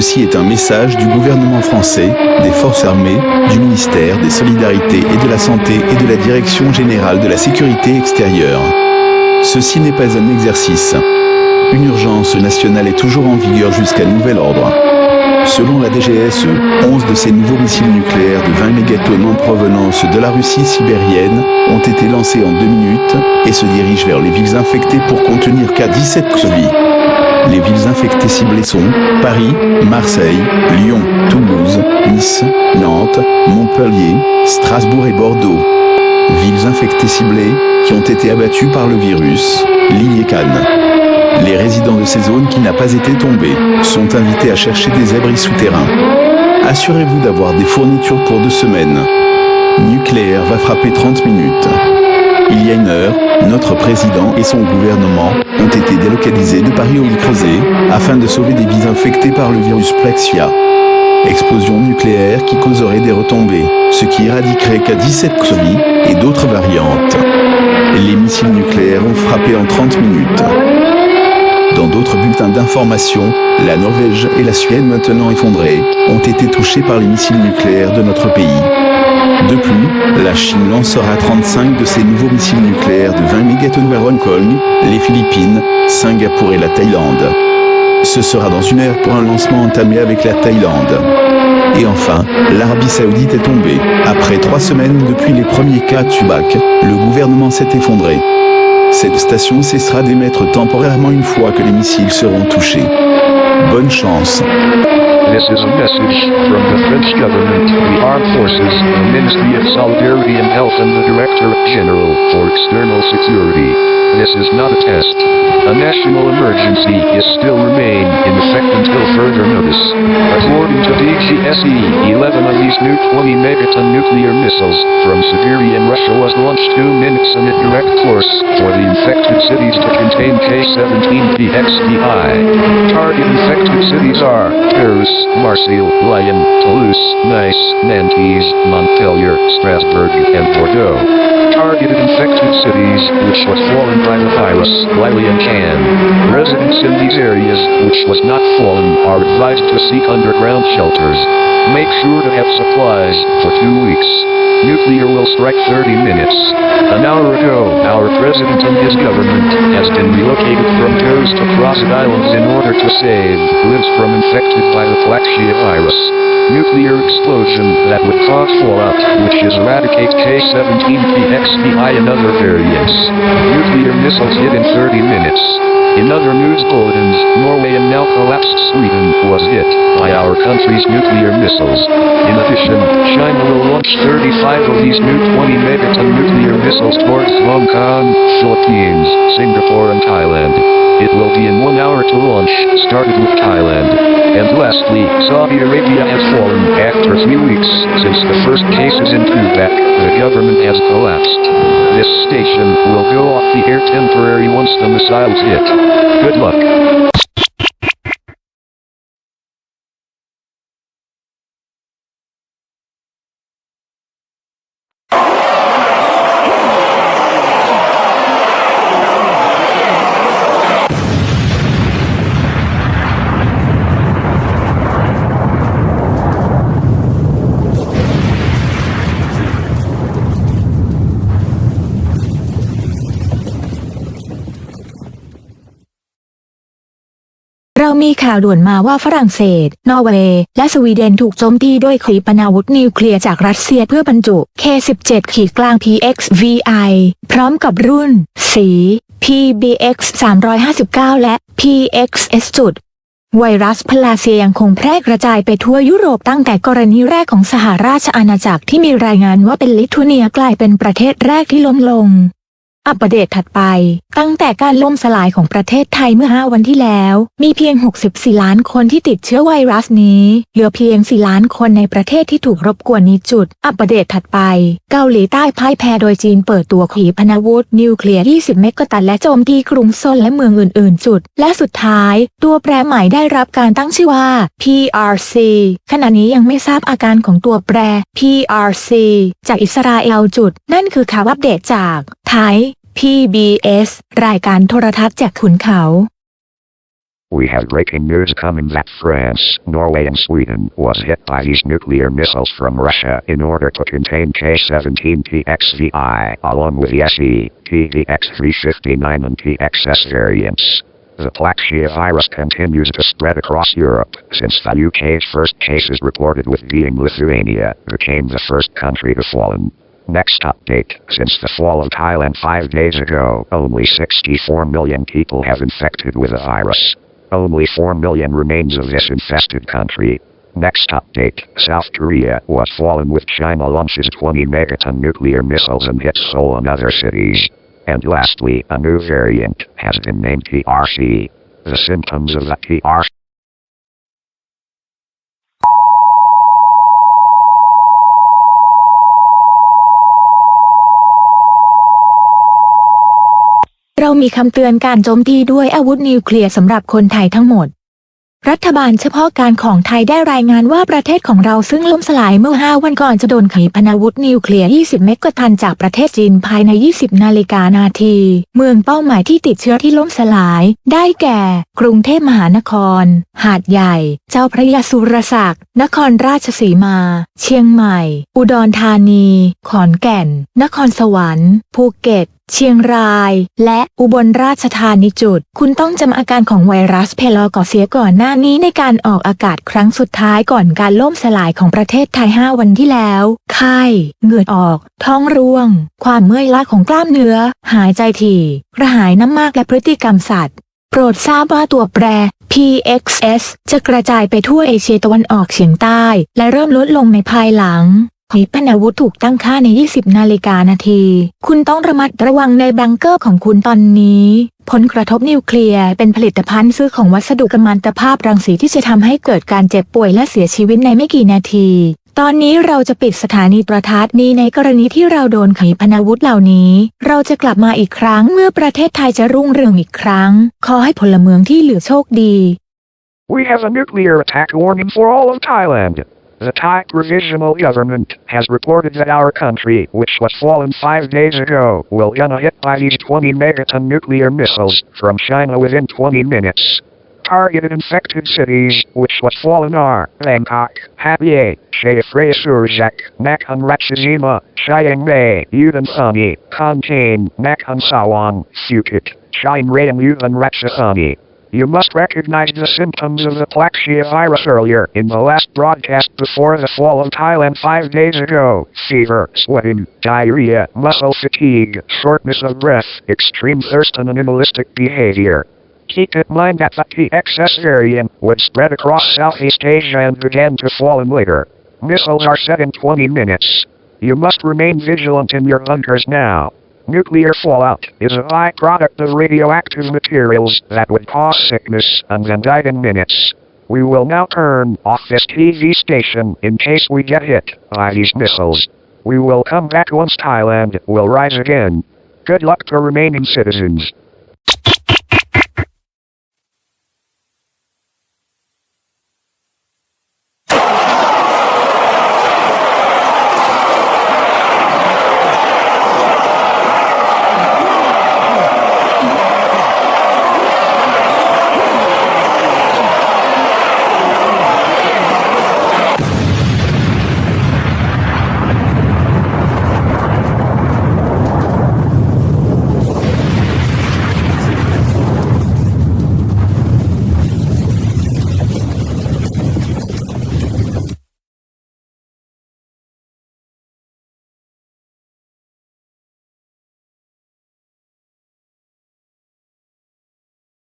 Ceci est un message du gouvernement français, des forces armées, du ministère des Solidarités et de la Santé et de la Direction générale de la Sécurité extérieure. Ceci n'est pas un exercice. Une urgence nationale est toujours en vigueur jusqu'à nouvel ordre. Selon la DGSE, 11 de ces nouveaux missiles nucléaires de 20 mégatonnes en provenance de la Russie sibérienne ont été lancés en 2 minutes et se dirigent vers les villes infectées pour contenir qu'à 17 Xavi. Les villes infectées ciblées sont Paris, Marseille, Lyon, Toulouse, Nice, Nantes, Montpellier, Strasbourg et Bordeaux. Villes infectées ciblées qui ont été abattues par le virus, Lille et Cannes. Les résidents de ces zones qui n'ont pas été tombés sont invités à chercher des abris souterrains. Assurez-vous d'avoir des fournitures pour 2 semaines. Nucléaire va frapper 30 minutes. Il y a 1 heure, notre président et son gouvernement ont été délocalisés de Paris au Creuset afin de sauver des vies infectées par le virus Plaxia. Explosion nucléaire qui causerait des retombées, ce qui éradiquerait qu'à 17 Xavi et d'autres variantes. Les missiles nucléaires ont frappé en 30 minutes. Dans d'autres bulletins d'information, la Norvège et la Suède maintenant effondrées ont été touchées par les missiles nucléaires de notre pays. De plus, la Chine lancera 35 de ses nouveaux missiles nucléaires de 20 mégatonnes vers Hong Kong, les Philippines, Singapour et la Thaïlande. Ce sera dans 1 heure pour un lancement entamé avec la Thaïlande. Et enfin, l'Arabie Saoudite est tombée. Après 3 semaines depuis les premiers cas de Subac, le gouvernement s'est effondré. Cette station cessera d'émettre temporairement une fois que les missiles seront touchés. Bonne chance. This is a message from the French government, the armed forces, the Ministry of Solidarity and Health and the Directorate General for External Security. This is not a test. A national emergency is still remain in effect until further notice. According to DGSE, 11 of these new 20 megaton nuclear missiles from Siberia and Russia was launched 2 minutes in a direct course for the infected cities to contain K-17PXDI. Target infected cities are Paris, Marseille, Lyon, Toulouse, Nice, Nantes, Montpellier, Strasbourg, and Bordeaux. Targeted infected cities which was fallen by the virus, Lille and Cannes. Residents in these areas which was not fallen are advised to seek underground shelters. Make sure to have supplies for 2 weeks. Nuclear will strike 30 minutes. An hour ago, our president and his government has been relocated from coast to crossed islands in order to save lives from infected by the Plaxiavirus. Nuclear explosion that would cause fallout, which is eradicate K-17PXDI and other variants. Nuclear missiles hit in 30 minutes. In other news bulletins, Norway and now collapsed Sweden was hit by our country's nuclear missiles. In addition, China will launch 35 of these new 20 megaton nuclear missiles towards Hong Kong, Philippines, Singapore and Thailand. It will be in 1 hour to launch, started with Thailand. And lastly, Saudi Arabia has fallen after 3 weeks since the first cases in Quebec. The government has collapsed. This station will go off the air temporary once the missiles hit. Good luck.เรามีข่าวด่วนมาว่าฝรั่งเศสนอร์เวย์และสวีเดนถูกโจมตีด้วยขีปนาวุธนิวเคลียร์จากรัสเซียเพื่อบรรจุ K-17 ขีดกลาง PXVI พร้อมกับรุ่นสี PBX 359 และ PXS ไวรัสพลาเซียยังคงแพร่กระจายไปทั่วยุโรปตั้งแต่กรณีแรกของสหราชอาณาจักรที่มีรายงานว่าเป็นลิทัวเนียกลายเป็นประเทศแรกที่ล้มลง อัปเดตถัดไปตั้งแต่การล่มสลายของประเทศไทยเมื่อ5 วันที่แล้วมีเพียง64 ล้านคนที่ติดเชื้อไวรัสนี้เหลือเพียง4 ล้านคนในประเทศที่ถูกรบกวนนี้อัปเดตถัดไปเกาหลีใต้พ่ายแพ้โดยจีนเปิดตัวขีปนาวุธนิวเคลียร์20 เมกะตันและโจมตีกรุงโซลและเมืองอื่นๆและสุดท้ายตัวแปรใหม่ได้รับการตั้งชื่อว่า PRC ขณะนี้ยังไม่ทราบอาการของตัวแปร PRC จากอิสราเอลนั่นคือข่าวอัปเดตจากไทยPBS รายการโทรทัศน์จากขุนเขา We have breaking news coming that France, Norway and Sweden was hit by these nuclear missiles from Russia in order to contain K-17 PXVI along with the SE, PVX-359 and PXS variants. The Plaxiavirus continues to spread across Europe, since the UK's first cases reported with being Lithuania became the first country to fall. Next update, since the fall of Thailand 5 days ago, only 64 million people have infected with the virus. Only 4 million remains of this infested country. Next update, South Korea was fallen with China launches 20 megaton nuclear missiles and hits Seoul and other cities. And lastly, a new variant has been named TRC. The symptoms of the TRCเรามีคำเตือนการโจมตีด้วยอาวุธนิวเคลียร์สำหรับคนไทยทั้งหมดรัฐบาลเฉพาะการของไทยได้รายงานว่าประเทศของเราซึ่งล่มสลายเมื่อ5 วันก่อนจะโดนขีปนาวุธนิวเคลียร์20 เมกะตันจากประเทศจีนภายใน20 นาฬิกานาทีเมืองเป้าหมายที่ติดเชื้อที่ล่มสลายได้แก่กรุงเทพมหานครหาดใหญ่เจ้าพระยาสุรศักดิ์นครราชสีมาเชียงใหม่อุดรธานีขอนแก่นนครสวรรค์ภูเก็ตเชียงรายและอุบลราชธานีจุดคุณต้องจำอาการของไวรัสเพลอกอเสียก่อนหน้านี้ในการออกอากาศครั้งสุดท้ายก่อนการล่มสลายของประเทศไทย5 วันที่แล้วไข้เหงื่อออกท้องร่วงความเมื่อยล้าของกล้ามเนื้อหายใจถี่กระหายน้ำมากและพฤติกรรมสัตว์โปรดทราบว่าตัวแปร PXS จะกระจายไปทั่วเอเชียตะวันออกเฉียงใต้และเริ่มลดลงในภายหลังขีปนาวุธถูกตั้งค่าใน20 นาฬิกานาทีคุณต้องระมัดระวังในบังเกอร์ของคุณตอนนี้ผลกระทบนิวเคลียร์เป็นผลิตภัณฑ์ซื้อของวัสดุกัมมันตภาพรังสีที่จะทำให้เกิดการเจ็บป่วยและเสียชีวิตในไม่กี่นาทีตอนนี้เราจะปิดสถานีโทรทัศน์นี้ในกรณีที่เราโดนขีปนาวุธเหล่านี้เราจะกลับมาอีกครั้งเมื่อประเทศไทยจะรุ่งเรืองอีกครั้งขอให้พลเมืองที่เหลือโชคดี We have a nuclear attack warning for all of Thailand. The Thai Provisional Government has reported that our country, which was fallen 5 days ago, will gonna hit by these 20 megaton nuclear missiles from China within 20 minutes. Targeted infected cities, which was fallen are Bangkok, Hatie, Shefrey Surzak, Nakhon Ratchasima, Chiang Mai, Udan Thani, Kontain, Nakhon Sawang, Phuket, Chiang Rai and Udan Ratchathani. You must recognize the symptoms of the Plaxiavirus earlier in the last broadcast before the fall of Thailand 5 days ago. Fever, sweating, diarrhea, muscle fatigue, shortness of breath, extreme thirst and animalistic behavior. Keep in mind that the PXS variant would spread across Southeast Asia and began to fall in later. Missiles are set in 20 minutes. You must remain vigilant in your bunkers now. Nuclear fallout is a byproduct of radioactive materials that would cause sickness and then die in minutes. We will now turn off this TV station in case we get hit by these missiles. We will come back once Thailand will rise again. Good luck to remaining citizens.